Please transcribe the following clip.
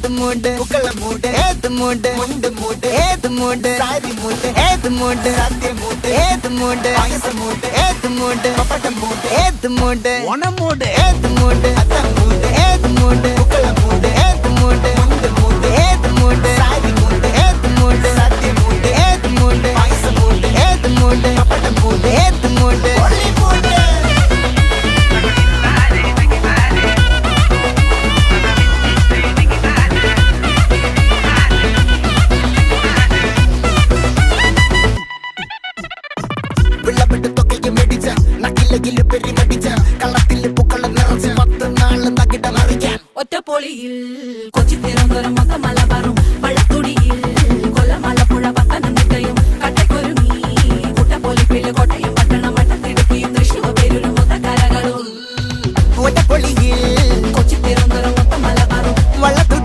ഏത് മൂട് പുക്കള മൂട് ഏത് മൂട് മുണ്ട് മൂട് ഏത് മൂട് സാരി മൂട് ഏത് മൂട് സദ്യ മൂട് ഏത് മൂട് പായസ മൂട് ഏത് മൂട് പപ്പടം മൂട് ഏത് മൂട് ഓണം മൂട് ഏത് മൂട് അത്തം മൂട് ഏത് മൂട് പുക്കള മൂട് ഏത് മൂട് മുണ്ട് മൂട് ഏത് മൂട് സാരി മൂട് ഏത് മൂട് സദ്യ മൂട് ഏത് മൂട് പായസ മൂട് ഏത് മൂട് പപ്പടം മൂട് ഏത് മൂട് ഒളി മൂട് ഒറ്റപ്പൊളിയിൽ കൊച്ചി തിരുവനന്തപുരം മൊത്തമല